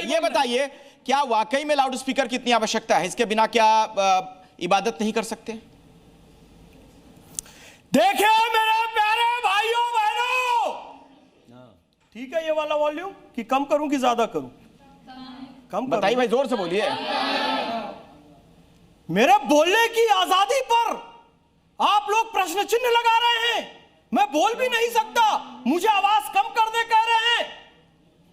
ये बताइए, क्या वाकई में लाउड स्पीकर की इतनी आवश्यकता है? इसके बिना क्या इबादत नहीं कर सकते? देखिए मेरे प्यारे भाइयों बहनों, ठीक है ये वाला वॉल्यूम कि कम करूं कि ज्यादा करूं? कम बताइए भाई, जोर से बोलिए। मेरे बोलने की आजादी पर आप लोग प्रश्न चिन्ह लगा रहे हैं। मैं बोल भी नहीं सकता, मुझे आवाज कम कर दे कह रहे हैं।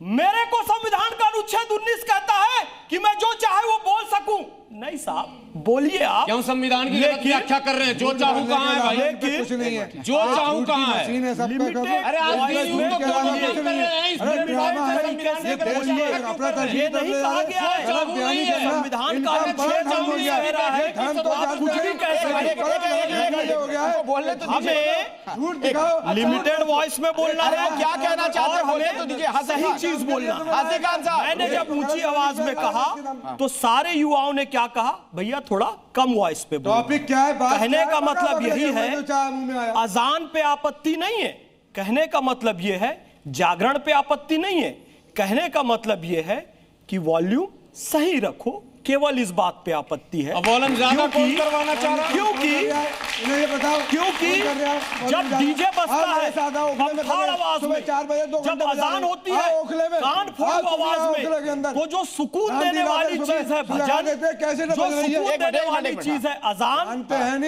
मेरे को संविधान का अनुच्छेद 19 कहता है कि मैं जो चाहे वो बोल सकूं। नहीं साहब, बोलिए आप। क्यों संविधान की गलत व्याख्या कर रहे हैं? जो चाहूं कहां है भाई? कुछ नहीं है, जो चाहूं कहां है? अरे आप ये नहीं कहा गया है, संविधान का अनुच्छेद कह रहा है कि आप कुछ भी कह सकते। बोलने तो हमें लिमिटेड वॉइस में बोलना है। क्या कहना चाहते हैं बोलने तो दीजिए। सही चीज बोलना। हाजी खान साहब, मैंने जब ऊंची आवाज में कहा तो सारे युवाओं ने क्या कहा? भैया थोड़ा कम वॉइस पे बोलो। टॉपिक क्या है? कहने का मतलब यही है, अजान पे आपत्ति नहीं है। कहने का मतलब यह है, जागरण पे आपत्ति नहीं है। कहने का मतलब यह है कि वॉल्यूम सही रखो, केवल इस बात पे आपत्ति है। वॉल्यूम ज्यादा कौन करवाना चाह रहा है? क्योंकि जब डीजे बजता है फंफाड़ आवाज में, जब अजान होती है कान फोड़ू आवाज में, तो जो सुकून देने वाली चीज है भजन, जो सुकून देने वाली चीज है अजान,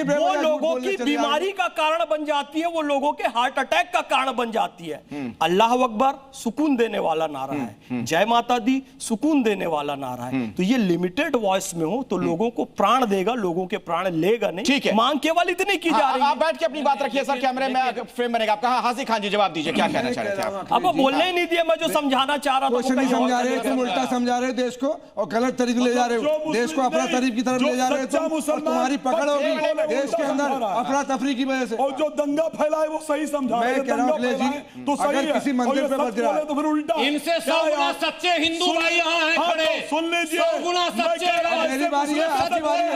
वो लोगों की बीमारी का कारण बन जाती है, वो लोगों के हार्ट अटैक का कारण बन जाती है। अल्लाह अकबर सुकून देने वाला नारा है, जय माता दी सुकून देने वाला नारा है। तो ये लिमिटेड वॉइस में हो तो लोगों को प्राण देगा, लोगों के प्राण लेगा नहीं। ठीक है, मांग केवल इतनी की जा रही है। आप बैठ के अपनी बात रखिए सर, कैमरे में फ्रेम बनेगा आपका। हाजी खान जी जवाब दीजिए, क्या कहना चाह रहे थे आप? अब बोलने ही नहीं दिया, मैं जो समझाना चाह रहा था कुछ नहीं समझा रहे, तुम उल्टा समझा रहे देश को और गलत तरीके ले जा रहे हो। देश को अफरा तफरी की तरफ ले जा रहे हो और तुम्हारी पकड़ होगी देश के अंदर अफरा तफरी की वजह से। और जो दंगा फैलाए वो सही समझा रहे हैं। मैं कह रहा हूं अखिलेश जी, तो सही अगर किसी मंदिर पे बज रहा है तो फिर उल्टा। इनसे 100 गुना सच्चे हिंदू भाई यहाँ हैं खड़े। सुन लीजिए, 100 गुना सच्चे मेरी बारी है, आपकी बारी है।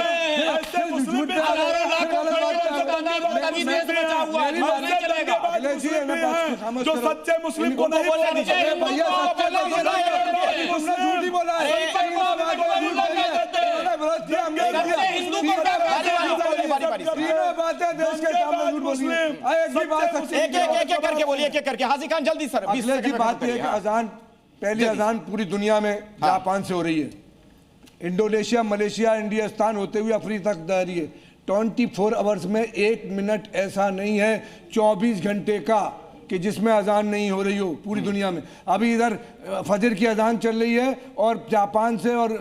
ऐसे मुस्लिम भी जो सच्चे मुस्लिम को नहीं बोला झूठी बोला एक करके बोलिए, एक करके। हाजी खान जल्दी सर। अखिलेश जी, बात यह है कि अजान, पहली अजान पूरी दुनिया में जापान से हो रही है, इंडोनेशिया, मलेशिया, इंडियास्तान होते हुए अफ्रीका तक जा रही है। 24 आवर्स में 1 मिनट ऐसा नहीं है 24 घंटे का कि जिसमें अजान नहीं हो रही हो पूरी दुनिया में। अभी इधर फजर की अजान चल रही है और जापान से और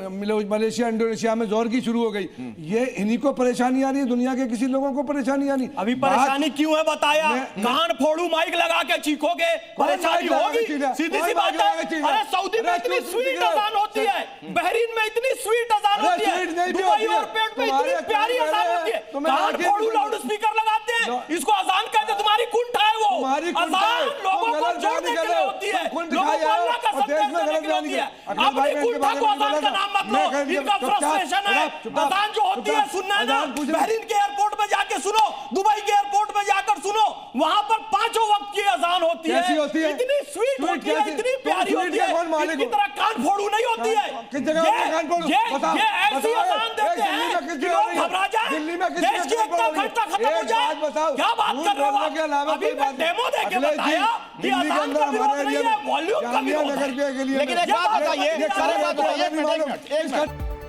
मलेशिया, इंडोनेशिया में जोर की शुरू हो गई। ये इन्हीं को परेशानी आ रही है, दुनिया के किसी लोगों को परेशानी आ रही। अभी परेशानी क्यों है बताया? कान फोड़ू माइक लगा के चीखोगे, परेशानी होगी। सीधी सी बात है। अरे सऊदी में इतनी स्वीट अजान होती है, बहरीन में इतनी स्वीट अजान होती है, दुबई और पेट में इतनी प्यारी अजान होती है। कान फोड़ू लाउड स्पीकर लगाते हैं, इसको अजान कहते। तुम्हारी कुंठा है वो अजान, लोगों को जोड़ने के लिए होती है, लोगों को अल्लाह का संदेश देने के लिए होती है। अपनी कुंठा को अजान का नाम मत लो, इनका फ्रस्ट्रेशन है। अजान जो होती है सुनना है ना, बहरीन के एयरपोर्ट में जाके सुनो, दुबई के एयरपोर्ट में जाकर सुनो, वहां पर 5 वक्त की अजान होती है, इतनी स्वीट होती है, इतनी प्यारी होती है, इनकी तरह कान फोड़ू नहीं होती है। ये ऐसी अजान देते हैं कि लोग घबरा जाए, देश की एकता अखंडता खत्म हो जाए। क्या बात कर रहे हो? अभी मैं डेमो देके बताया कि अजान का विरोध नहीं है, वॉल्यूम का विरोध है। लेकिन एक बात बताइए, एक मिनट